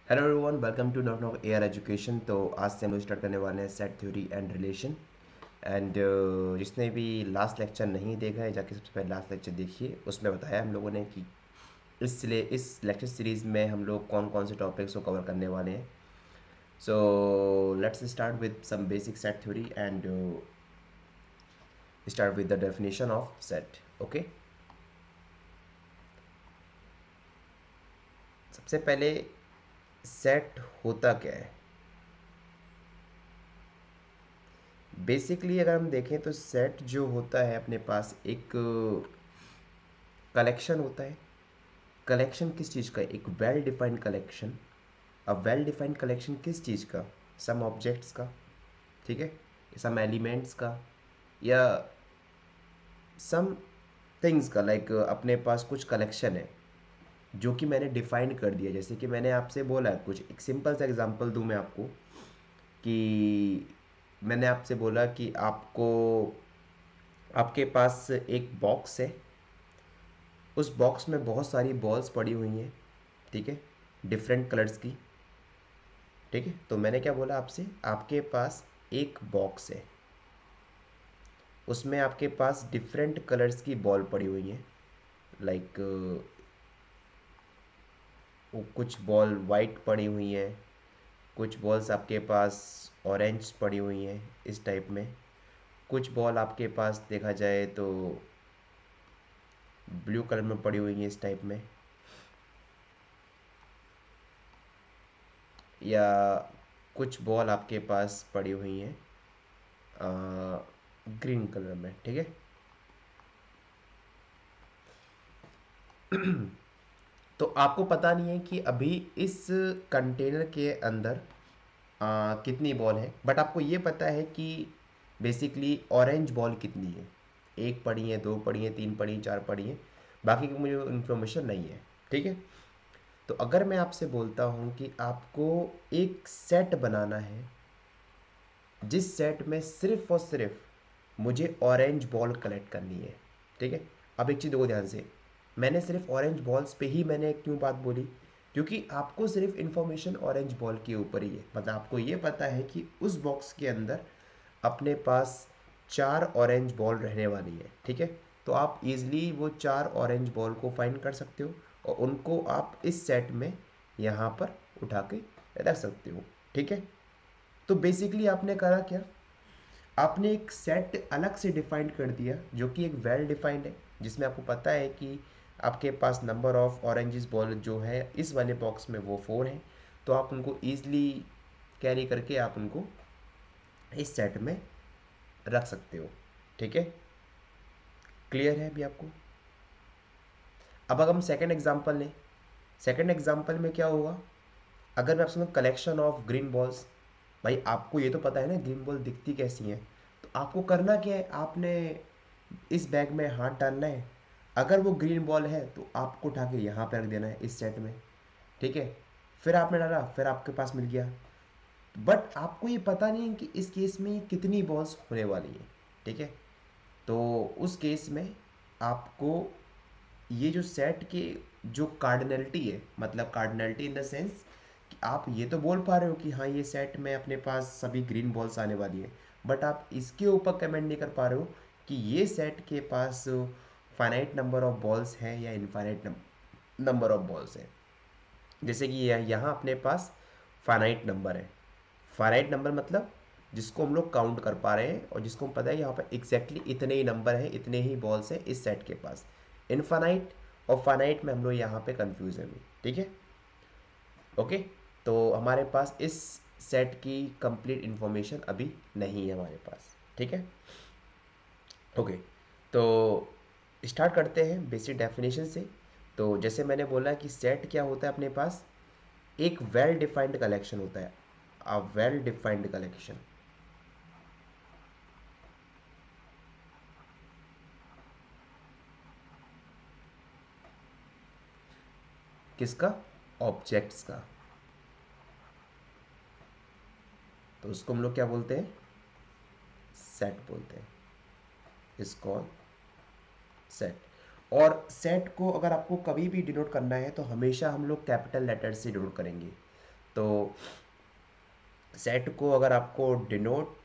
Hello everyone, welcome to not not air education. तो आज से हम लोग स्टार्ट करने वाले हैं set theory and relation. And जिसने भी लास्ट लेक्चर नहीं देखा है जाके सबसे पहले लास्ट लेक्चर देखिए। उसमें बताया हम लोगों ने कि इस लेक्चर सीरीज़ में हम लोग कौन कौन से टॉपिक्स को कवर करने वाले हैं। So let's start with some basic set theory and start with the definition of set. Okay, सबसे पहले सेट होता क्या है। बेसिकली अगर हम देखें तो सेट जो होता है अपने पास एक कलेक्शन होता है। कलेक्शन किस चीज़ का? एक वेल डिफाइंड कलेक्शन। अब वेल डिफाइंड कलेक्शन किस चीज़ का? सम ऑब्जेक्ट्स का, ठीक है, सम एलिमेंट्स का, या सम थिंग्स का। लाइक अपने पास कुछ कलेक्शन है जो कि मैंने डिफाइन कर दिया। जैसे कि मैंने आपसे बोला है, कुछ एक सिंपल सा एग्जांपल दूं मैं आपको कि मैंने आपसे बोला कि आपको आपके पास एक बॉक्स है। उस बॉक्स में बहुत सारी बॉल्स पड़ी हुई हैं, ठीक है, डिफरेंट कलर्स की। ठीक है, तो मैंने क्या बोला आपसे, आपके पास एक बॉक्स है, उसमें आपके पास डिफरेंट कलर्स की बॉल पड़ी हुई हैं। लाइक कुछ बॉल वाइट पड़ी हुई हैं, कुछ बॉल्स आपके पास ऑरेंज पड़ी हुई हैं इस टाइप में। कुछ बॉल आपके पास देखा जाए तो ब्लू कलर में पड़ी हुई हैं इस टाइप में, या कुछ बॉल आपके पास पड़ी हुई हैं ग्रीन कलर में, ठीक है। तो आपको पता नहीं है कि अभी इस कंटेनर के अंदर कितनी बॉल है, बट आपको ये पता है कि बेसिकली ऑरेंज बॉल कितनी है। एक पड़ी है, दो पड़ी है, तीन पड़ी है, चार पड़ी है, बाकी की मुझे इन्फॉर्मेशन नहीं है, ठीक है। तो अगर मैं आपसे बोलता हूँ कि आपको एक सेट बनाना है जिस सेट में सिर्फ और सिर्फ मुझे ऑरेंज बॉल कलेक्ट करनी है, ठीक है। अब एक चीज़ देखो ध्यान से, मैंने सिर्फ ऑरेंज बॉल्स पे ही मैंने क्यों बात बोली, क्योंकि आपको सिर्फ इन्फॉर्मेशन ऑरेंज बॉल के ऊपर ही है। मतलब आपको ये पता है कि उस बॉक्स के अंदर अपने पास चार ऑरेंज बॉल रहने वाली है, ठीक है। तो आप इजीली वो चार ऑरेंज बॉल को फाइंड कर सकते हो और उनको आप इस सेट में यहाँ पर उठा के रख सकते हो, ठीक है। तो बेसिकली आपने करा क्या, आपने एक सेट अलग से डिफाइन कर दिया जो कि एक वेल डिफाइंड है, जिसमें आपको पता है कि आपके पास नंबर ऑफ ऑरेंजेस बॉल जो है इस वाले बॉक्स में वो 4 हैं। तो आप उनको ईजिली कैरी करके आप उनको इस सेट में रख सकते हो, ठीक है। क्लियर है अभी आपको? अब अगर हम सेकेंड एग्जांपल लें, सेकेंड एग्जांपल में क्या होगा, अगर मैं आपसे कलेक्शन ऑफ ग्रीन बॉल्स, भाई आपको ये तो पता है ना ग्रीन बॉल दिखती कैसी हैं। तो आपको करना क्या है, आपने इस बैग में हाथ डालना है। अगर वो ग्रीन बॉल है तो आपको उठा के यहाँ पे रख देना है इस सेट में, ठीक है। फिर आपने डाला, फिर आपके पास मिल गया। बट आपको ये पता नहीं है कि इस केस में कितनी बॉल्स होने वाली हैं, ठीक है। तो उस केस में आपको ये जो सेट के जो कार्डिनलिटी है, मतलब कार्डिनलिटी इन द सेंस कि आप ये तो बोल पा रहे हो कि हाँ ये सेट में अपने पास सभी ग्रीन बॉल्स आने वाली है, बट आप इसके ऊपर कमेंट नहीं कर पा रहे हो कि ये सेट के पास फाइनाइट नंबर ऑफ बॉल्स है या इनफाइनाइट नंबर ऑफ बॉल्स है। जैसे कि यहाँ अपने पास फाइनाइट नंबर है। फाइनाइट नंबर मतलब जिसको हम लोग काउंट कर पा रहे हैं और जिसको हम पता है यहाँ पर एग्जैक्टली इतने ही नंबर हैं, इतने ही बॉल्स हैं इस सेट के पास। इनफाइनाइट और फाइनाइट में हम लोग यहाँ पे कंफ्यूज हैं, ठीक है। ओके, तो हमारे पास इस सेट की कंप्लीट इंफॉर्मेशन अभी नहीं है हमारे पास, ठीक है। ओके, तो स्टार्ट करते हैं बेसिक डेफिनेशन से। तो जैसे मैंने बोला कि सेट क्या होता है अपने पास, एक वेल डिफाइंड कलेक्शन होता है। अ वेल डिफाइंड कलेक्शन किसका? ऑब्जेक्ट्स का। तो उसको हम लोग क्या बोलते हैं? सेट बोलते हैं। Is called set. और सेट को अगर आपको कभी भी डिनोट करना है तो हमेशा हम लोग कैपिटल लेटर से डिनोट करेंगे। तो सेट को अगर आपको डिनोट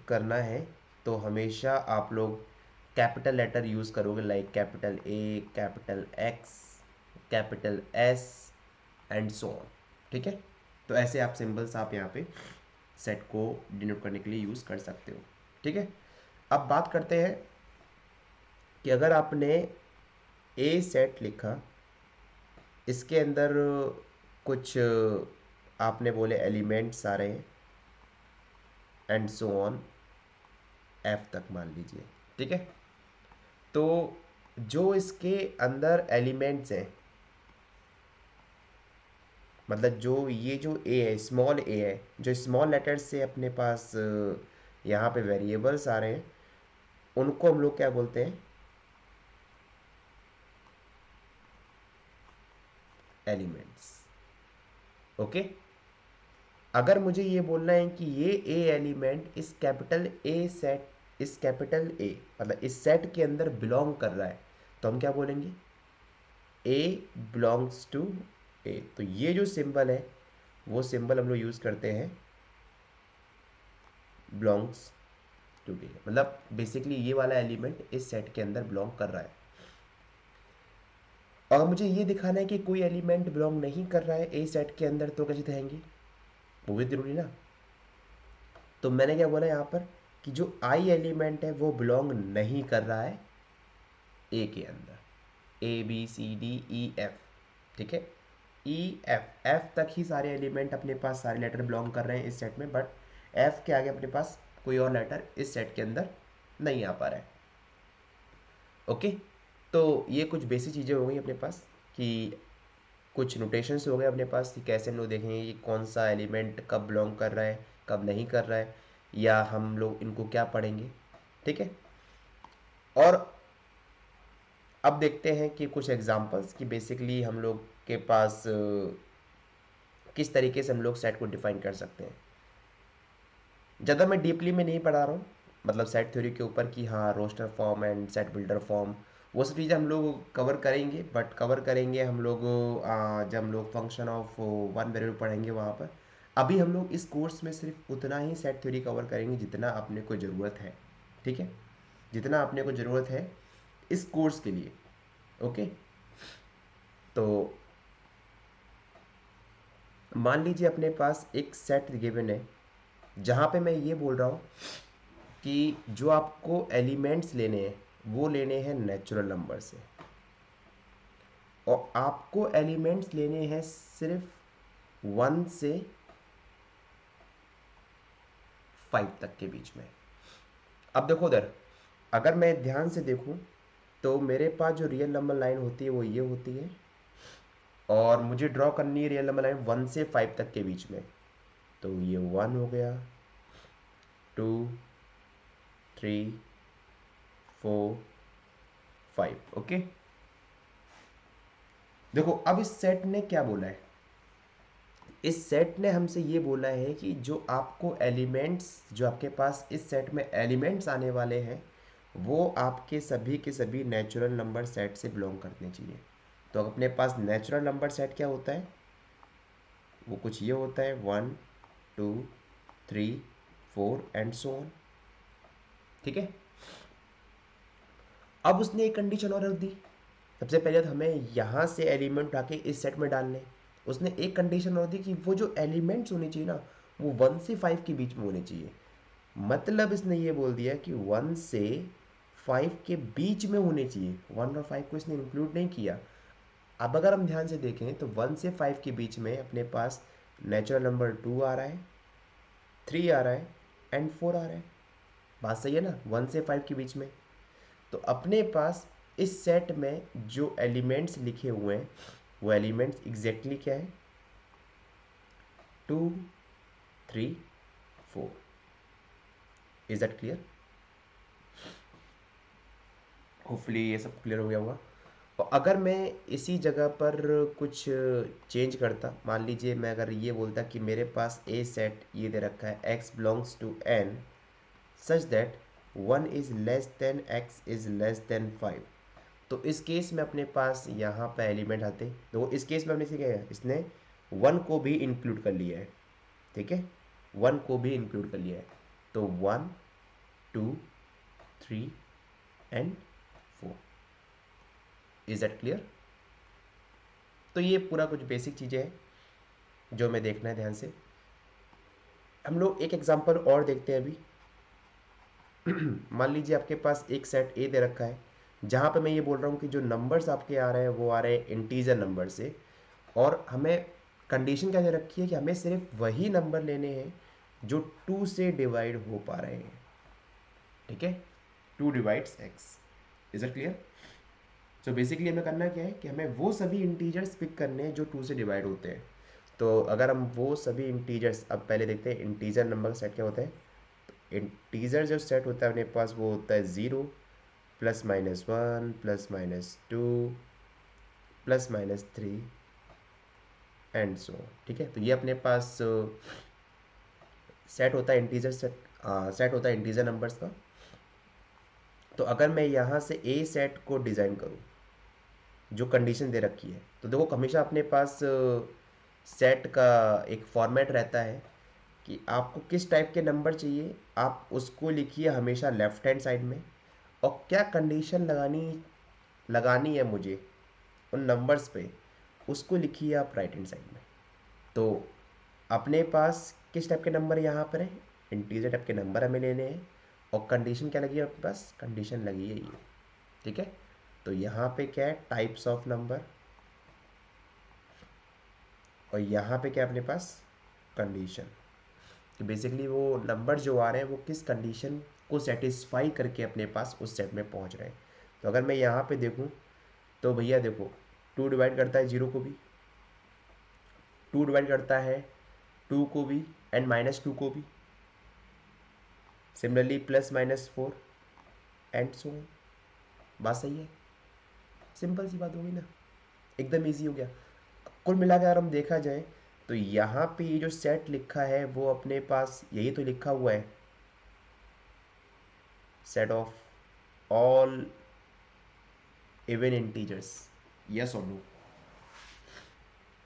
करना है तो हमेशा आप लोग कैपिटल लेटर यूज़ करोगे, like capital A, capital x, capital S and so on. ठीक है, तो ऐसे आप सिंबल्स आप यहाँ पे सेट को डिनोट करने के लिए यूज़ कर सकते हो। ठीक है, अब बात करते हैं कि अगर आपने ए सेट लिखा, इसके अंदर कुछ आपने बोले एलिमेंट्स आ रहे हैं एंड सो ऑन, एफ तक मान लीजिए। ठीक है, तो जो इसके अंदर एलिमेंट्स हैं, मतलब जो ये जो ए है, स्मॉल ए है, जो स्मॉल लेटर्स से अपने पास यहाँ पे वेरिएबल्स आ रहे हैं, उनको हम लोग क्या बोलते हैं, एलिमेंट्स। ओके, अगर मुझे ये बोलना है कि ये ए एलिमेंट इस कैपिटल ए सेट, इस कैपिटल ए मतलब इस सेट के अंदर बिलोंग कर रहा है, तो हम क्या बोलेंगे, ए बिलोंग्स टू ए। तो ये जो सिंबल है वो सिंबल हम लोग यूज़ करते हैं बिलोंग्स टू ए, मतलब बेसिकली ये वाला एलिमेंट इस सेट के अंदर बिलोंग कर रहा है। और मुझे ये दिखाना है कि कोई एलिमेंट बिलोंग नहीं कर रहा है ए सेट के अंदर, तो कैसे दिखाएंगे, वो भी जरूरी ना। तो मैंने क्या बोला यहाँ पर कि जो आई एलिमेंट है वो बिलोंग नहीं कर रहा है ए के अंदर, A B C D E F. ठीक है, ई एफ, एफ तक ही सारे एलिमेंट अपने पास, सारे लेटर बिलोंग कर रहे हैं इस सेट में, बट एफ के आगे अपने पास कोई और लेटर इस सेट के अंदर नहीं आ पा रहा है। ओके, तो ये कुछ बेसिक चीज़ें हो गई अपने पास, कि कुछ नोटेशंस हो गए अपने पास कि कैसे हम लोग देखेंगे कि कौन सा एलिमेंट कब बिलोंग कर रहा है, कब नहीं कर रहा है, या हम लोग इनको क्या पढ़ेंगे। ठीक है, और अब देखते हैं कि कुछ एग्जांपल्स कि बेसिकली हम लोग के पास किस तरीके से हम लोग सेट को डिफाइन कर सकते हैं। ज़्यादा मैं डीपली में नहीं पढ़ा रहा हूँ, मतलब सेट थ्योरी के ऊपर कि हाँ roster form and set builder form, वो सब चीज़ें हम लोग कवर करेंगे, बट कवर करेंगे हम लोग जब हम लोग फंक्शन ऑफ वन वेरिएबल पढ़ेंगे वहाँ पर। अभी हम लोग इस कोर्स में सिर्फ उतना ही सेट थ्योरी कवर करेंगे जितना अपने को ज़रूरत है। ठीक है, जितना अपने को ज़रूरत है इस कोर्स के लिए। ओके, तो मान लीजिए अपने पास एक सेट गिवन है जहाँ पे मैं ये बोल रहा हूँ कि जो आपको एलिमेंट्स लेने हैं वो लेने हैं नेचुरल नंबर से, और आपको एलिमेंट्स लेने हैं सिर्फ 1 से 5 तक के बीच में। अब देखो उधर, अगर मैं ध्यान से देखूं तो मेरे पास जो रियल नंबर लाइन होती है वो ये होती है, और मुझे ड्रॉ करनी है रियल नंबर लाइन 1 से 5 तक के बीच में। तो ये 1 हो गया, 2, 3, 4, 5। ओके, देखो अब इस सेट ने क्या बोला है, इस सेट ने हमसे ये बोला है कि जो आपको एलिमेंट्स, जो आपके पास इस सेट में एलिमेंट्स आने वाले हैं वो आपके सभी के सभी नेचुरल नंबर सेट से बिलोंग करने चाहिए। तो अपने पास नेचुरल नंबर सेट क्या होता है, वो कुछ ये होता है 1, 2, 3, 4 एंड सो ऑन। ठीक है, अब उसने एक कंडीशन और रख दी। सबसे पहले तो हमें यहाँ से एलिमेंट उठा के इस सेट में डालने, उसने एक कंडीशन और दी कि वो जो एलिमेंट्स होने चाहिए ना वो 1 से 5 के बीच में होने चाहिए। मतलब इसने ये बोल दिया कि 1 से 5 के बीच में होने चाहिए, 1 और 5 को इसने इंक्लूड नहीं किया। अब अगर हम ध्यान से देखें तो 1 से 5 के बीच में अपने पास नेचुरल नंबर 2 आ रहा है, 3 आ रहा है एंड 4 आ रहा है। बात सही है ना, 1 से 5 के बीच में। तो अपने पास इस सेट में जो एलिमेंट्स लिखे हुए हैं वो एलिमेंट्स एग्जैक्टली क्या है, 2, 3, 4। Is that clear? होपफुली ये सब क्लियर हो गया होगा। और अगर मैं इसी जगह पर कुछ चेंज करता, मान लीजिए मैं अगर ये बोलता कि मेरे पास ए सेट ये दे रखा है x belongs to n such that 1 is less than x is less than 5, तो इस केस में अपने पास यहाँ पे एलिमेंट आते। तो इस केस में हमने किया, इसने वन को भी इंक्लूड कर लिया है, ठीक है, वन को भी इंक्लूड कर लिया है। तो 1 2 3 एंड 4। Is that clear? तो ये पूरा कुछ बेसिक चीज़ें हैं जो हमें देखना है ध्यान से। हम लोग एक एग्जांपल और देखते हैं अभी। मान लीजिए आपके पास एक सेट ए दे रखा है, जहाँ पे मैं ये बोल रहा हूँ कि जो नंबर्स आपके आ रहे हैं वो आ रहे हैं इंटीजर नंबर से, और हमें कंडीशन क्या दे रखी है कि हमें सिर्फ वही नंबर लेने हैं जो 2 से डिवाइड हो पा रहे हैं, ठीक है, 2 divides x. Is it clear? So basically हमें करना क्या है कि हमें वो सभी इंटीजर्स पिक करने हैं जो 2 से डिवाइड होते हैं। तो अगर हम वो सभी इंटीजर्स, अब पहले देखते हैं इंटीजर नंबर सेट क्या होता है। इंटीजर जो सेट होता है अपने पास वो होता है 0 +-1 +-2 +-3 एंड सो, ठीक है। तो ये अपने पास सेट होता है इंटीजर सेट होता है इंटीजर नंबर्स का। तो अगर मैं यहाँ से ए सेट को डिज़ाइन करूँ जो कंडीशन दे रखी है, तो देखो हमेशा अपने पास सेट का एक फॉर्मेट रहता है कि आपको किस टाइप के नंबर चाहिए, आप उसको लिखिए हमेशा लेफ्ट हैंड साइड में, और क्या कंडीशन लगानी है मुझे उन नंबर्स पे, उसको लिखिए आप राइट हैंड साइड में। तो अपने पास किस टाइप के नंबर यहाँ पर है, इंटीजर टाइप के नंबर हमें लेने हैं, और कंडीशन क्या लगी है अपने पास, कंडीशन लगी है ये, ठीक है। तो यहाँ पे क्या है, टाइप्स ऑफ नंबर, और यहाँ पे क्या है अपने पास, कंडीशन। तो बेसिकली वो नंबर जो आ रहे हैं वो किस कंडीशन को सेटिस्फाई करके अपने पास उस सेट में पहुँच रहे हैं। तो अगर मैं यहाँ पे देखूँ तो भैया देखो 2 डिवाइड करता है 0 को भी, 2 डिवाइड करता है 2 को भी एंड -2 को भी, सिमिलरली +-4 एंड सो ऑन। बात सही है, सिंपल सी बात होगी ना, एकदम इजी हो गया। कुल मिलाकर अगर हम देखा जाए तो यहाँ पे ये जो सेट लिखा है वो अपने पास यही तो लिखा हुआ है, set of all even integers, yes और नो।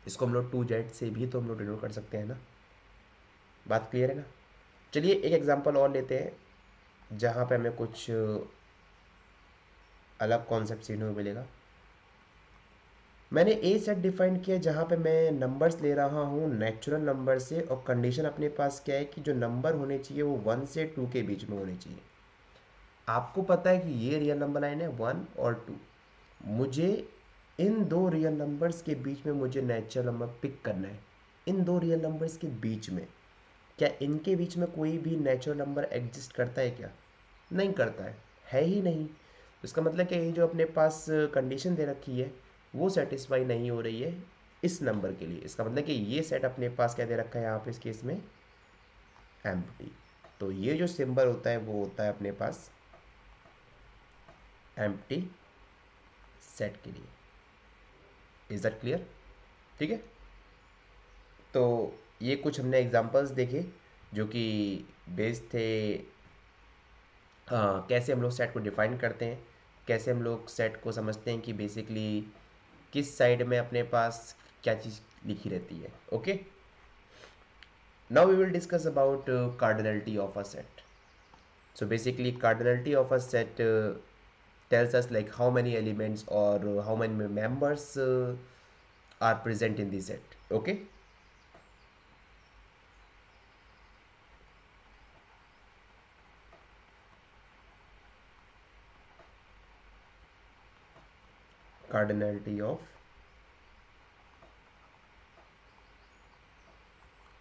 इसको हम लोग 2z से भी तो हम लोग डिनोट कर सकते हैं ना। बात क्लियर है ना? चलिए एक एग्जांपल और लेते हैं जहाँ पे हमें कुछ अलग कॉन्सेप्ट सीखने को मिलेगा। मैंने ए सेट डिफाइन किया जहाँ पे मैं नंबर्स ले रहा हूँ नेचुरल नंबर से, और कंडीशन अपने पास क्या है कि जो नंबर होने चाहिए वो 1 से 2 के बीच में होने चाहिए। आपको पता है कि ये रियल नंबर लाइन है 1 और 2, मुझे इन दो रियल नंबर्स के बीच में मुझे नेचुरल नंबर पिक करना है। इन दो रियल नंबर्स के बीच में, क्या इनके बीच में कोई भी नेचुरल नंबर एग्जिस्ट करता है क्या? नहीं करता है ही नहीं। इसका मतलब कि ये जो अपने पास कंडीशन दे रखी है वो सेटिस्फाई नहीं हो रही है इस नंबर के लिए। इसका मतलब कि ये सेट अपने पास क्या दे रखा है यहाँ पे इस केस में, एम्प्टी। तो ये जो सिंबल होता है वो होता है अपने पास एम्प्टी सेट के लिए। Is that clear? ठीक है। तो ये कुछ हमने एग्जांपल्स देखे जो कि बेस्ड थे कैसे हम लोग सेट को डिफाइन करते हैं, कैसे हम लोग सेट को समझते हैं कि बेसिकली किस साइड में अपने पास क्या चीज़ लिखी रहती है। Okay, now we will discuss about cardinality of a set. So basically cardinality of a set tells us like how many elements or how many members are present in the set. Okay. Cardinality of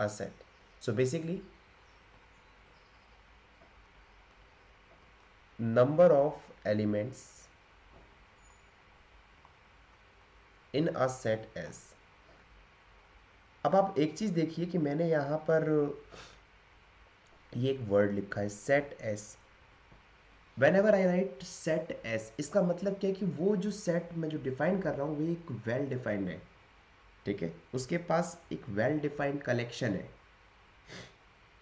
a set. So basically number of elements in a set S। अब आप एक चीज़ देखिए कि मैंने यहाँ पर ये एक वर्ड लिखा है set S. When ever I right set S, इसका मतलब क्या है कि वो जो सेट मैं जो डिफाइन कर रहा हूँ वो एक वेल डिफाइंड है, ठीक है, उसके पास एक वेल डिफाइंड कलेक्शन है,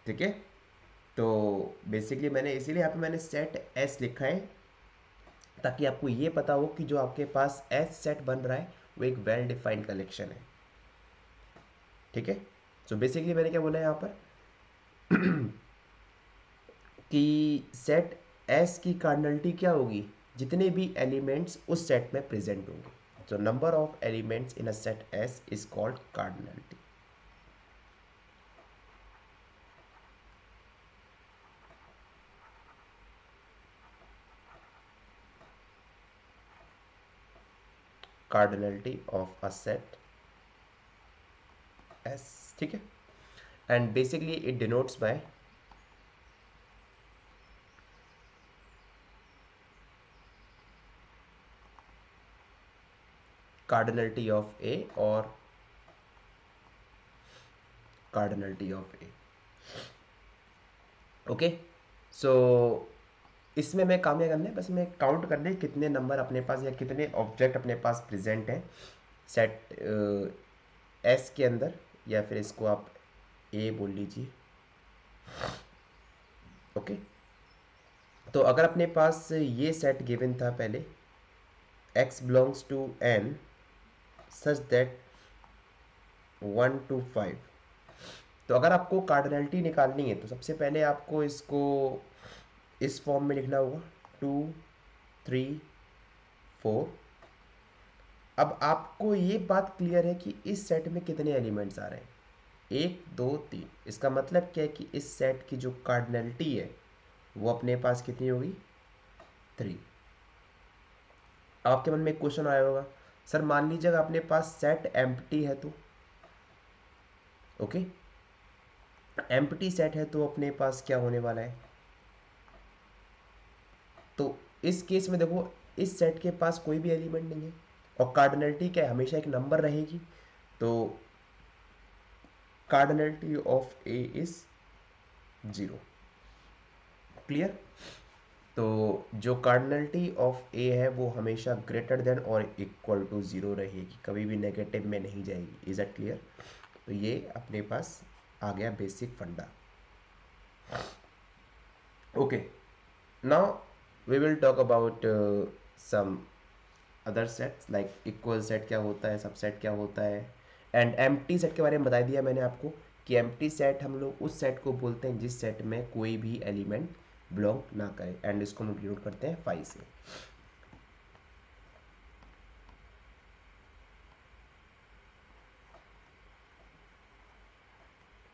ठीक है। तो बेसिकली मैंने इसीलिए यहाँ पे मैंने सेट एस लिखा है ताकि आपको ये पता हो कि जो आपके पास एस सेट बन रहा है वो एक वेल डिफाइंड कलेक्शन है। ठीक है। सो बेसिकली मैंने क्या बोला यहाँ पर कि सेट एस की कार्डिनलिटी क्या होगी, जितने भी एलिमेंट्स उस सेट में प्रेजेंट होंगे। So number of elements in a set S is called cardinality. Cardinality of a set S, ठीक है। And basically it denotes by cardinality of A or cardinality of A. Okay, so इसमें मैं काम क्या करना है, बस मैं काउंट करना है कितने नंबर अपने पास या कितने ऑब्जेक्ट अपने पास प्रेजेंट हैं सेट एस के अंदर, या फिर इसको आप ए बोल लीजिए। ओके, तो अगर अपने पास ये सेट गिवन था पहले, x belongs to n such that 1 to 5, तो अगर आपको कार्डिनलिटी निकालनी है तो सबसे पहले आपको इसको इस फॉर्म में लिखना होगा 2 3 4। अब आपको ये बात क्लियर है कि इस सेट में कितने एलिमेंट्स आ रहे हैं, 1 2 3। इसका मतलब क्या है कि इस सेट की जो कार्डिनलिटी है वो अपने पास कितनी होगी, 3। आपके मन में एक क्वेश्चन आया होगा, सर मान लीजिएगा अपने पास सेट एम्प्टी है तो, ओके, एम्प्टी सेट है तो अपने पास क्या होने वाला है, तो इस केस में देखो इस सेट के पास कोई भी एलिमेंट नहीं है और कार्डिनलिटी क्या है, हमेशा एक नंबर रहेगी। तो cardinality of A is 0। Clear. तो जो कार्डिनलिटी ऑफ ए है वो हमेशा ग्रेटर देन और इक्वल टू 0 रहेगी, कभी भी नेगेटिव में नहीं जाएगी। Is it clear. तो ये अपने पास आ गया बेसिक फंडा। Okay, now we will talk about some other sets like equal set क्या होता है, सबसेट क्या होता है, एंड एम्प्टी सेट के बारे में बता दिया मैंने आपको कि एम्प्टी सेट हम लोग उस सेट को बोलते हैं जिस सेट में कोई भी एलिमेंट बिलोंग ना करे, एंड इसको हम डिनोट करते हैं फाई से।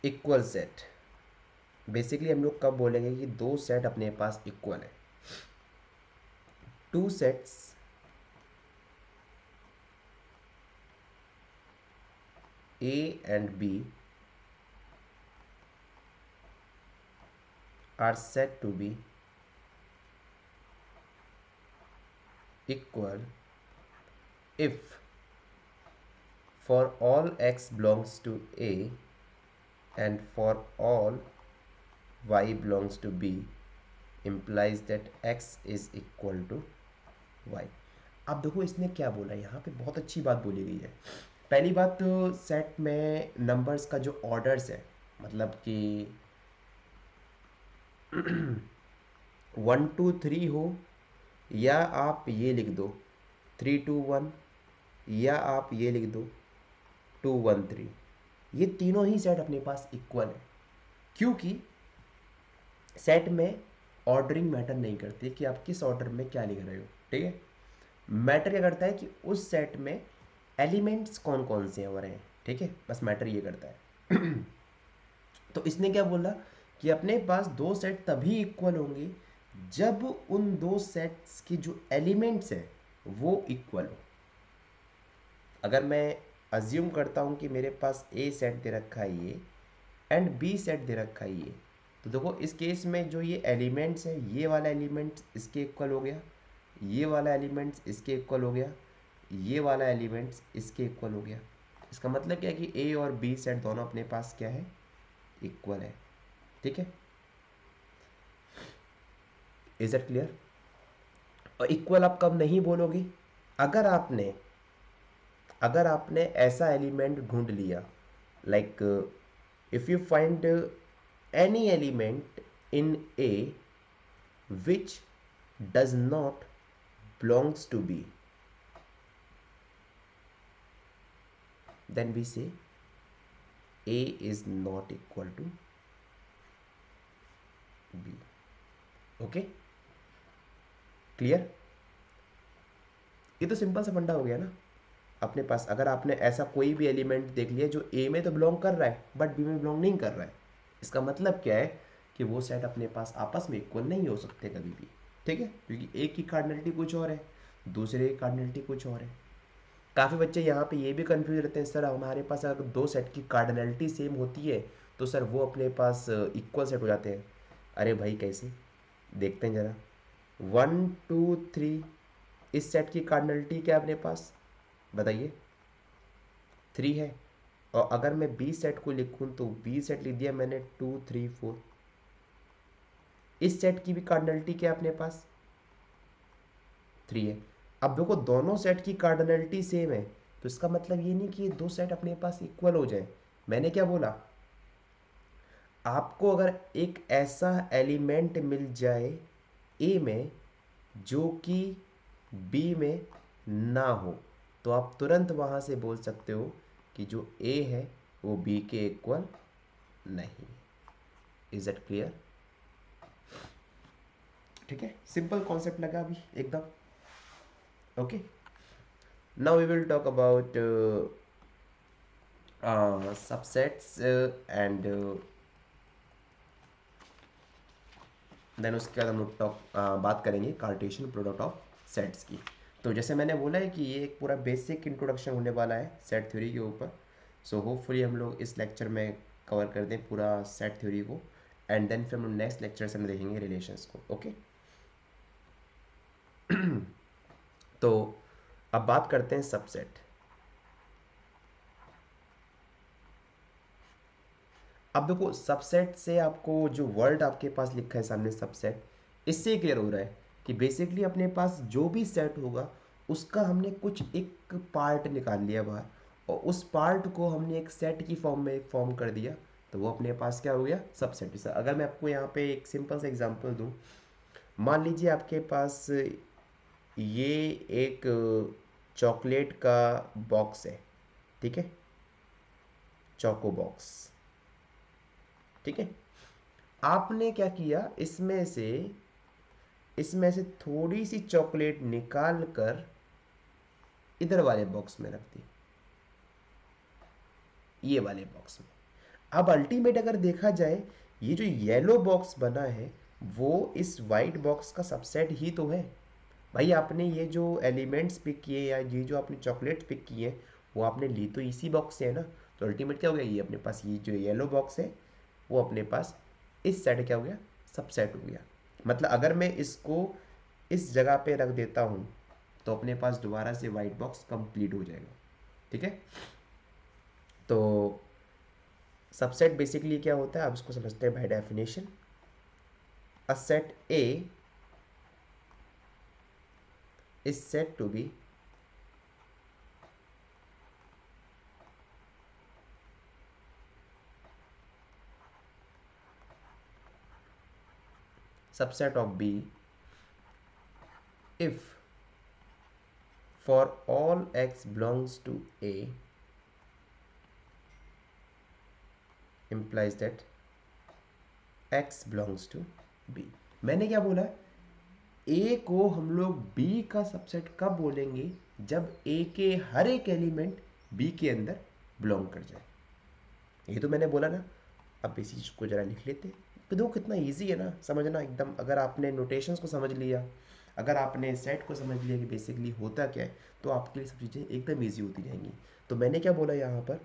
इक्वल सेट बेसिकली हम लोग कब बोलेंगे कि दो सेट अपने पास इक्वल है, two sets A and B are said to be equal if for all x belongs to A and for all y belongs to B implies that x is equal to y। अब देखो इसने क्या बोला, यहाँ पे बहुत अच्छी बात बोली गई है। पहली बात तो सेट में नंबर्स का जो ऑर्डर्स है, मतलब कि 1 2 3 हो, या आप ये लिख दो 3 2 1, या आप ये लिख दो 2 1 3, ये तीनों ही सेट अपने पास इक्वल है, क्योंकि सेट में ऑर्डरिंग मैटर नहीं करती कि आप किस ऑर्डर में क्या लिख रहे हो। ठीक है, मैटर क्या करता है कि उस सेट में एलिमेंट्स कौन कौन से हो रहे हैं। ठीक है, बस मैटर ये करता है। तो इसने क्या बोला कि अपने पास दो सेट तभी इक्वल होंगे जब उन दो सेट्स के जो एलिमेंट्स हैं वो इक्वल हो। अगर मैं अज्यूम करता हूँ कि मेरे पास ए सेट दे रखा है ये, एंड बी सेट दे रखा है ये, तो देखो इस केस में जो ये एलिमेंट्स है, ये वाला एलिमेंट इसके इक्वल हो गया, ये वाला एलिमेंट्स इसके इक्वल हो गया, ये वाला एलिमेंट्स इसके इक्वल हो गया। इसका मतलब क्या है कि ए और बी सेट दोनों अपने पास क्या है, इक्वल है। ठीक है, इज इट क्लियर। और इक्वल आप कब नहीं बोलोगी, अगर आपने ऐसा एलिमेंट ढूंढ लिया, like if you find any element in A which does not belongs to B, then we say A is not equal to B. Okay, clear? ये तो सिंपल सा फंडा हो गया ना अपने पास। अगर आपने ऐसा कोई भी एलिमेंट देख लिया जो ए में तो बिलोंग कर रहा है बट बी में बिलोंग नहीं कर रहा है, इसका मतलब क्या है कि वो सेट अपने पास आपस में इक्वल नहीं हो सकते कभी भी। ठीक है, क्योंकि एक की कार्डिनलिटी कुछ और है, दूसरे की कार्डिनलिटी कुछ और है। काफ़ी बच्चे यहाँ पे ये भी कंफ्यूज रहते हैं, सर हमारे पास अगर दो सेट की कार्डिनलिटी सेम होती है तो सर वो अपने पास इक्वल सेट हो जाते हैं। अरे भाई कैसे, देखते हैं ज़रा। 1 2 3, इस सेट की कार्डिनलिटी क्या है अपने पास, बताइए? 3 है। और अगर मैं बी सेट को लिखूं तो बी सेट लिख दिया मैंने 2 3 4। इस सेट की भी कार्डिनलिटी क्या है अपने पास, 3 है। अब देखो दोनों सेट की कार्डिनलिटी सेम है तो इसका मतलब ये नहीं कि ये दो सेट अपने पास इक्वल हो जाए। मैंने क्या बोला, आपको अगर एक ऐसा एलिमेंट मिल जाए ए में जो कि बी में ना हो तो आप तुरंत वहाँ से बोल सकते हो कि जो ए है वो बी के इक्वल नहीं। Is it clear? ठीक है, सिंपल कॉन्सेप्ट लगा अभी एकदम। Okay, now we will talk about subsets and then उसके बाद हम लोग बात करेंगे कार्टेशियन प्रोडक्ट ऑफ सेट्स की। तो जैसे मैंने बोला है कि ये एक पूरा बेसिक इंट्रोडक्शन होने वाला है सेट थ्योरी के ऊपर। सो होपफुली हम लोग इस लेक्चर में कवर कर दें पूरा सेट थ्योरी को, एंड देन फिर हम नेक्स्ट लेक्चर से हम देखेंगे रिलेशंस को। ओके तो अब बात करते हैं सबसेट। अब देखो सबसेट से आपको जो वर्ड आपके पास लिखा है सामने सबसेट, इससे क्लियर हो रहा है कि बेसिकली अपने पास जो भी सेट होगा उसका हमने कुछ एक पार्ट निकाल लिया बाहर, और उस पार्ट को हमने एक सेट की फॉर्म में फॉर्म कर दिया, तो वो अपने पास क्या हो गया, सबसेट। जैसा अगर मैं आपको यहाँ पे एक सिंपल सा एग्जांपल दूँ, मान लीजिए आपके पास ये एक चॉकलेट का बॉक्स है, ठीक है, चोको बॉक्स, ठीक है। आपने क्या किया, इसमें से थोड़ी सी चॉकलेट निकाल कर इधर वाले बॉक्स में रख दी, ये वाले बॉक्स में। अब अल्टीमेट अगर देखा जाए, ये जो येलो बॉक्स बना है वो इस वाइट बॉक्स का सबसेट ही तो है। भाई आपने ये जो एलिमेंट्स पिक किए या ये जो आपने चॉकलेट पिक किए वो आपने ली तो इसी बॉक्स से है ना। तो अल्टीमेट क्या हो गया, ये अपने पास ये जो येलो बॉक्स है वो अपने पास इस सेट क्या हो गया, सबसेट हो गया। मतलब अगर मैं इसको इस जगह पे रख देता हूँ तो अपने पास दोबारा से वाइट बॉक्स कंप्लीट हो जाएगा। ठीक है, तो सबसेट बेसिकली क्या होता है आप इसको समझते हैं by definition. A set A is said to be subset of B if for all x belongs to A implies that x belongs to B। मैंने क्या बोला, A को हम लोग B का सबसेट कब बोलेंगे, जब A के हर एक एलिमेंट B के अंदर बिलोंग कर जाए। ये तो मैंने बोला ना। अब इसी चीज़ को ज़रा लिख लेते हैं, तो देखो कितना इजी है ना समझना एकदम। अगर आपने नोटेशंस को समझ लिया, अगर आपने सेट को समझ लिया कि बेसिकली होता क्या है, तो आपके लिए सब चीज़ें एकदम ईजी होती जाएंगी। तो मैंने क्या बोला यहाँ पर,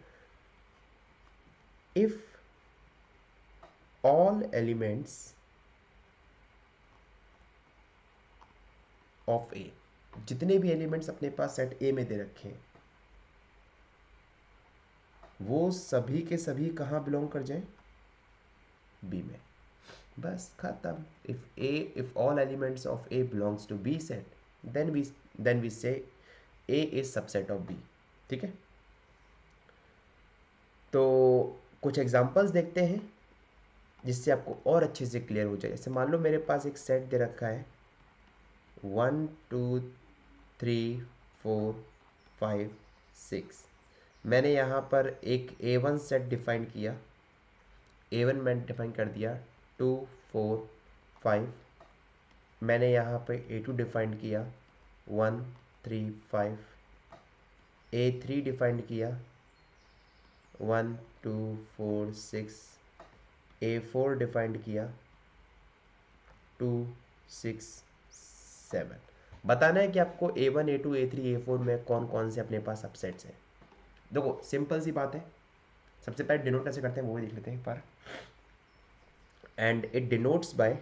इफ़ ऑल एलिमेंट्स ऑफ ए, जितने भी एलिमेंट्स अपने पास सेट ए में दे रखे हैं वो सभी के सभी कहाँ बिलोंग कर जाएं, बी में। बस खत्म। If all elements of A belongs to B set, then we say A is subset of B. ठीक है, तो कुछ एग्जांपल्स देखते हैं जिससे आपको और अच्छे से क्लियर हो जाए। जैसे मान लो मेरे पास एक सेट दे रखा है 1 2 3 4 5 6, मैंने यहाँ पर एक A1 सेट डिफाइन किया, A1 मैंने डिफाइन कर दिया 2 4 5। मैंने यहाँ पे A2 डिफाइन किया 1 3 5। A3 डिफाइन किया 1 2 4 6। A4 डिफाइंड किया 2 6 7। बताना है कि आपको A1 A2 A3 A4 में कौन कौन से अपने पास सबसेट्स हैं। देखो सिंपल सी बात है, सबसे पहले डिनोट कैसे करते हैं वो भी देख लेते हैं एक बार। एंड इट डिनोट्स बाय,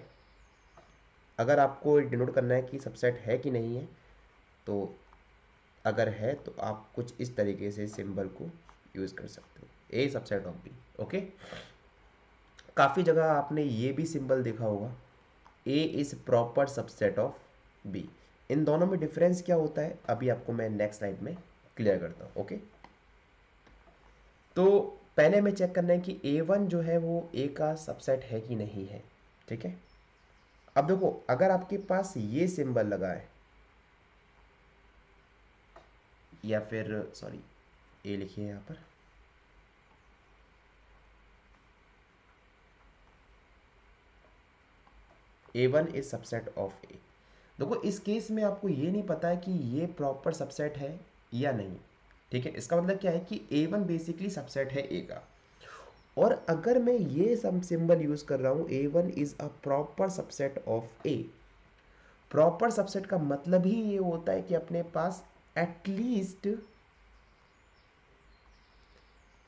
अगर आपको डिनोट करना है कि सबसेट है कि नहीं है, तो अगर है तो आप कुछ इस तरीके से सिंबल को यूज़ कर सकते हो, A subset of B. Okay, काफ़ी जगह आपने ये भी सिंबल देखा होगा, A is proper subset of B. इन दोनों में डिफरेंस क्या होता है अभी आपको मैं नेक्स्ट स्लाइड में क्लियर करता हूँ। ओके, तो पहले हमें चेक करना है कि A1 जो है वो ए का सबसेट है कि नहीं है। ठीक है, अब देखो अगर आपके पास ये सिंबल लगा है, या फिर सॉरी ए लिखिए यहाँ पर, A1 इज सबसेट ऑफ ए। देखो इस केस में आपको ये नहीं पता है कि ये प्रॉपर सबसेट है या नहीं। ठीक है, इसका मतलब क्या है कि A1 बेसिकली सबसेट है ए का। और अगर मैं ये सब सिंबल यूज कर रहा हूं, A1 is a proper subset of A. Proper subset का मतलब ही ये होता है कि अपने पास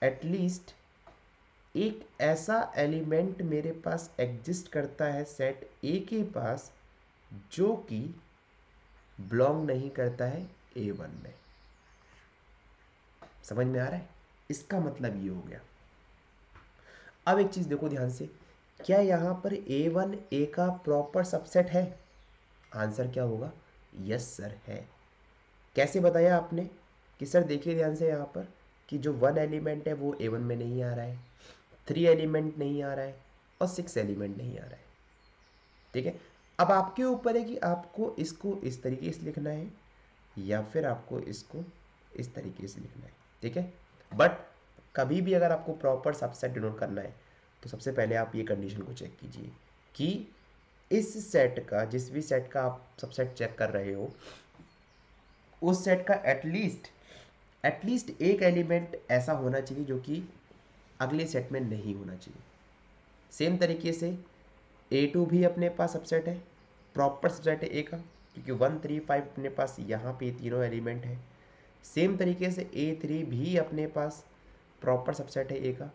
एटलीस्ट एक ऐसा एलिमेंट मेरे पास एग्जिस्ट करता है सेट ए के पास, जो कि बिलोंग नहीं करता है A1 में। समझ में आ रहा है? इसका मतलब ये हो गया। अब एक चीज देखो ध्यान से, क्या यहाँ पर A1 ए का प्रॉपर सबसेट है? आंसर क्या होगा? यस सर है। कैसे बताया आपने? कि सर देखिए ध्यान से यहाँ पर कि जो 1 एलिमेंट है वो A1 में नहीं आ रहा है, 3 एलिमेंट नहीं आ रहा है, और 6 एलिमेंट नहीं आ रहा है। ठीक है, अब आपके ऊपर है कि आपको इसको इस तरीके से लिखना है या फिर आपको इसको इस तरीके से लिखना है। ठीक है, बट कभी भी अगर आपको प्रॉपर सबसेट डिनोट करना है तो सबसे पहले आप ये कंडीशन को चेक कीजिए कि इस सेट का, जिस भी सेट का आप सबसेट चेक कर रहे हो, उस सेट का एटलीस्ट एक एलिमेंट ऐसा होना चाहिए जो कि अगले सेट में नहीं होना चाहिए। सेम तरीके से A2 भी अपने पास सबसेट है, प्रॉपर सबसेट है ए का, क्योंकि 1 3 5 अपने पास यहाँ पे तीनों एलिमेंट है। सेम तरीके से A3 भी अपने पास प्रॉपर सबसेट है ए का,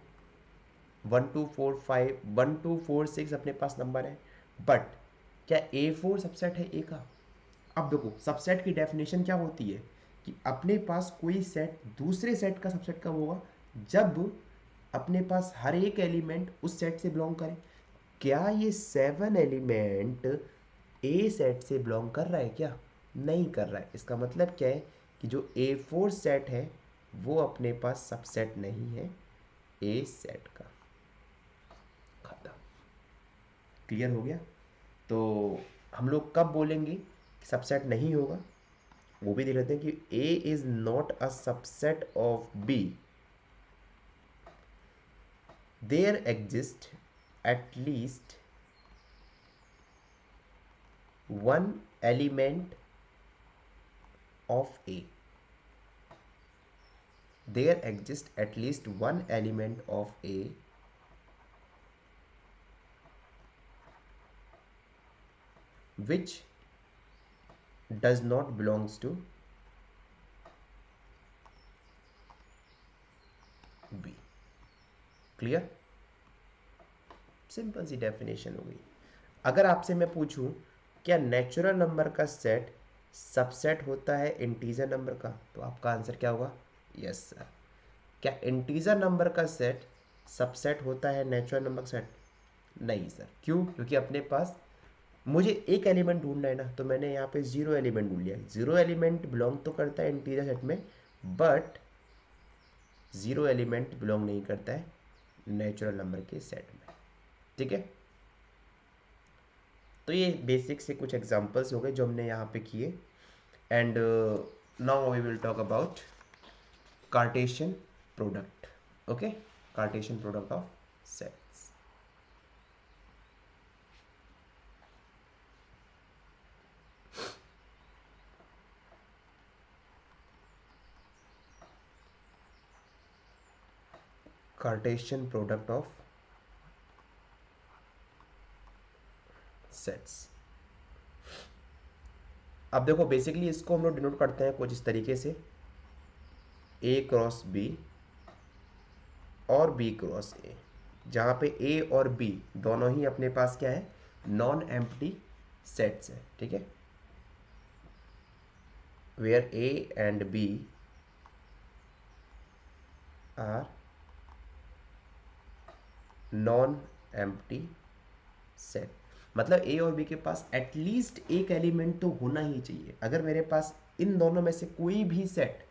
1 2 4 5 1 2 4 6 अपने पास नंबर है। बट क्या A4 सबसेट है ए का? अब देखो सबसेट की डेफिनेशन क्या होती है कि अपने पास कोई सेट दूसरे सेट का सबसेट कब होगा? जब अपने पास हर एक एलिमेंट उस सेट से बिलोंग करे। क्या ये 7 एलिमेंट ए सेट से बिलोंग कर रहा है क्या? नहीं कर रहा है। इसका मतलब क्या है कि जो A4 सेट है वो अपने पास सबसेट नहीं है ए सेट का। खत्म। क्लियर हो गया? तो हम लोग कब बोलेंगे कि सबसेट नहीं होगा, वो भी देख लेते हैं कि A is not a subset of B, there exist at least one element of A. There exists at least one element of A which does not belongs to B. Clear? Simple सी definition हो गई। अगर आपसे मैं पूछूं क्या natural number का set subset होता है इंटीजर नंबर का, तो आपका आंसर क्या होगा? Yes sir. क्या इंटीजर नंबर का सेट सबसेट होता है नेचुरल नंबर का सेट? नहीं सर। क्यों? क्योंकि अपने पास मुझे एक एलिमेंट ढूंढना है ना, तो मैंने यहाँ पे जीरो एलिमेंट ढूंढ लिया। जीरो एलिमेंट बिलोंग तो करता है इंटीजर सेट में, बट जीरो एलिमेंट बिलोंग नहीं करता है नेचुरल नंबर के सेट में। ठीक है, तो ये बेसिक से कुछ एग्जांपल्स हो गए जो हमने यहाँ पे किए। And now we will talk about Cartesian product. Okay, Cartesian product of sets. Cartesian product of sets. अब देखो बेसिकली इसको हम लोग डिनोट करते हैं कुछ इस तरीके से, ए क्रॉस बी और बी क्रॉस ए, जहाँ पे ए और बी दोनों ही अपने पास क्या है, नॉन एम्प्टी सेट्स है. ठीक है, where A and B are non empty set. मतलब ए और बी के पास एटलीस्ट एक एलिमेंट तो होना ही चाहिए. अगर मेरे पास इन दोनों में से कोई भी सेट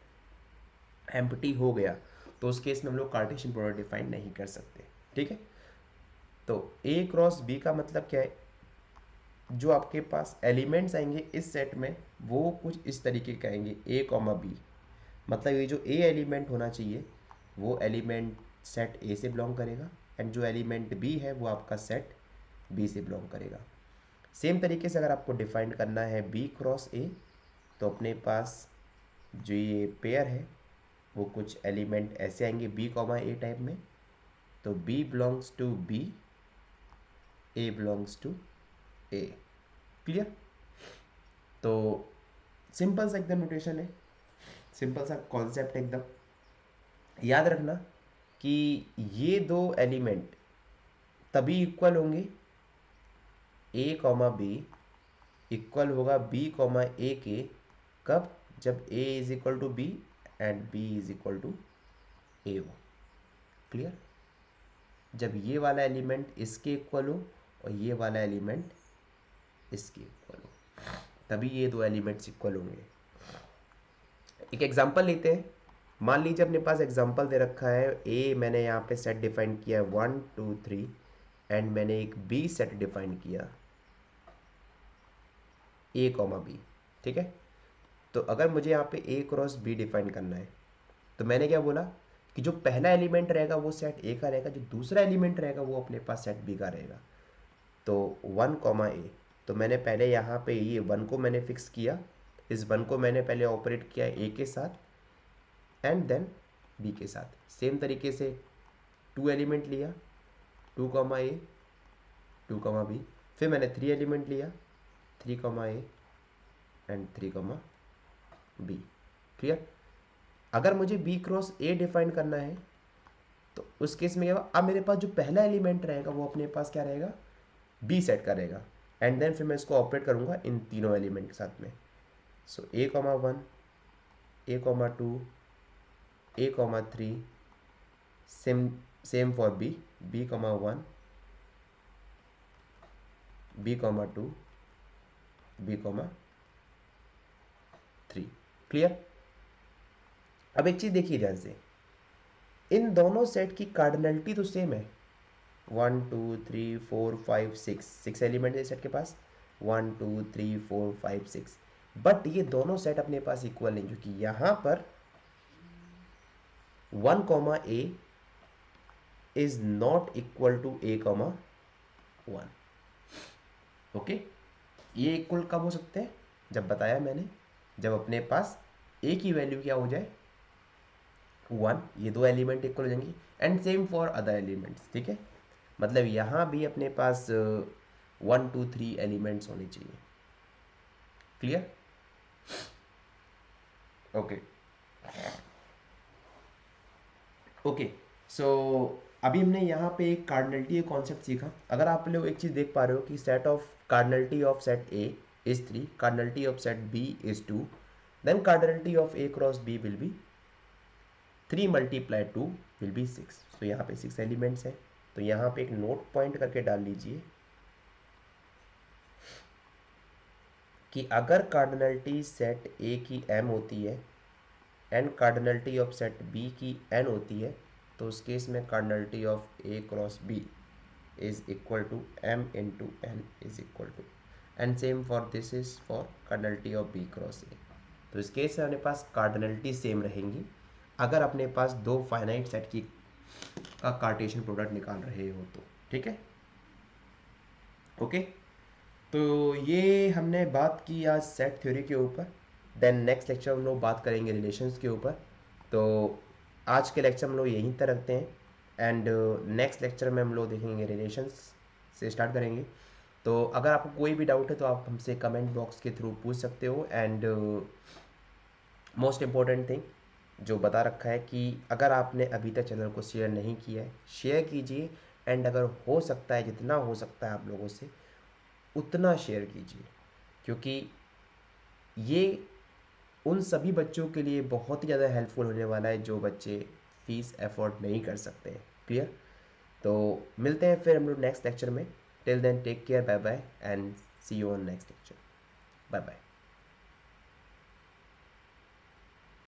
एम्प्टी हो गया तो उस केस में हम लोग कार्टेशियन प्रोडक्ट डिफाइन नहीं कर सकते. ठीक है, तो ए क्रॉस बी का मतलब क्या है, जो आपके पास एलिमेंट्स आएंगे इस सेट में वो कुछ इस तरीके के आएंगे, ए कॉमा बी. मतलब ये जो ए एलिमेंट होना चाहिए वो एलिमेंट सेट ए से बिलोंग करेगा, एंड जो एलिमेंट बी है वो आपका सेट बी से बिलोंग करेगा. सेम तरीके से अगर आपको डिफाइन करना है बी क्रॉस ए, तो अपने पास जो ये पेयर है वो कुछ एलिमेंट ऐसे आएंगे बी कॉमा ए टाइप में. तो B belongs to B, A belongs to A. Clear? तो सिंपल सा एकदम नोटेशन है, सिंपल सा कॉन्सेप्ट एकदम. याद रखना कि ये दो एलिमेंट तभी इक्वल होंगे, ए कॉमा बी इक्वल होगा बी कॉमा ए के, कब, जब A is equal to B and B is equal to A हो. क्लियर? जब ये वाला एलिमेंट इसके इक्वल हो और ये वाला एलिमेंट इसके इक्वल हो, तभी ये दो एलिमेंट्स इक्वल होंगे. एक एग्जांपल लेते हैं. मान लीजिए अपने पास एग्जांपल दे रखा है, ए मैंने यहाँ पे सेट डिफाइन किया है 1 2 3, एंड मैंने एक बी सेट डिफाइन किया ए कॉमा बी. ठीक है, तो अगर मुझे यहाँ पे ए क्रॉस बी डिफाइन करना है तो मैंने क्या बोला कि जो पहला एलिमेंट रहेगा वो सेट ए का रहेगा, जो दूसरा एलिमेंट रहेगा वो अपने पास सेट बी का रहेगा. तो 1 कॉमा ए, तो मैंने पहले यहाँ पे ये 1 को मैंने फिक्स किया, इस 1 को मैंने पहले ऑपरेट किया ए के साथ एंड देन बी के साथ. सेम तरीके से 2 एलिमेंट लिया, 2 कॉमा ए 2 कॉमा बी, फिर मैंने 3 एलिमेंट लिया, 3 comma A and 3 comma B. Clear? अगर मुझे बी क्रॉस ए डिफाइन करना है तो उस केस में क्या होगा, अब मेरे पास जो पहला एलिमेंट रहेगा वो अपने पास क्या रहेगा, बी सेट का रहेगा, एंड देन फिर मैं इसको ऑपरेट करूंगा इन तीनों एलिमेंट के साथ में. So A comma 1, A comma 2, A comma 3, same same for B, B comma 1, B comma 2, B comma 3. Clear? अब एक चीज देखिए ध्यान से, इन दोनों सेट की कार्डिनलिटी तो सेम है, 1 2 3 4 5 6, 6 एलिमेंट है सेट के पास, 1 2 3 4 5 6. बट ये दोनों सेट अपने पास इक्वल नहीं, क्योंकि यहां पर 1 comma A is not equal to A comma 1. Okay, ये इक्वल कब हो सकते हैं, जब बताया मैंने, जब अपने पास ए की वैल्यू क्या हो जाए 1, ये दो एलिमेंट इक्वल हो जाएंगी, and same for other elements. ठीक है, मतलब यहाँ भी अपने पास 1 2 3 एलिमेंट्स होने चाहिए. क्लियर? Okay okay. सो अभी हमने यहाँ पे एक कार्डिनलिटी कॉन्सेप्ट सीखा. अगर आप लोग एक चीज़ देख पा रहे हो कि set of cardinality of set A is 3, cardinality of set B is 2, then cardinality of A cross B will be 3 multiply 2 will be 6. तो यहाँ पे 6 एलिमेंट्स हैं, तो यहाँ पे एक नोट पॉइंट करके डाल लीजिए कि अगर कार्डिनलिटी सेट ए की m होती है and cardinality of set B की n होती है, तो उस केस में cardinality of A cross B is equal to m into n is equal to, and same for this is for cardinality of B cross A. तो इस case में हमारे पास कार्डिनलिटी सेम रहेंगी, अगर अपने पास दो फाइनाइट सेट की का कार्टेशियन प्रोडक्ट निकाल रहे हो तो। ठीक है, ओके। तो ये हमने बात की आज सेट थ्योरी के ऊपर। देन नेक्स्ट लेक्चर हम लोग बात करेंगे रिलेशंस के ऊपर। तो आज के लेक्चर हम लोग यहीं तक रखते हैं, एंड नेक्स्ट लेक्चर में हम लोग देखेंगे रिलेशंस से स्टार्ट करेंगे। तो अगर आपको कोई भी डाउट है तो आप हमसे कमेंट बॉक्स के थ्रू पूछ सकते हो। एंड मोस्ट इम्पॉर्टेंट थिंग जो बता रखा है कि अगर आपने अभी तक चैनल को शेयर नहीं किया है, शेयर कीजिए। एंड अगर हो सकता है, जितना हो सकता है आप लोगों से उतना शेयर कीजिए, क्योंकि ये उन सभी बच्चों के लिए बहुत ही ज़्यादा हेल्पफुल होने वाला है जो बच्चे फीस अफोर्ड नहीं कर सकते हैं। क्लियर? तो मिलते हैं फिर हम लोग नेक्स्ट लेक्चर में। Till then take care, bye bye and see you on next lecture. Bye bye.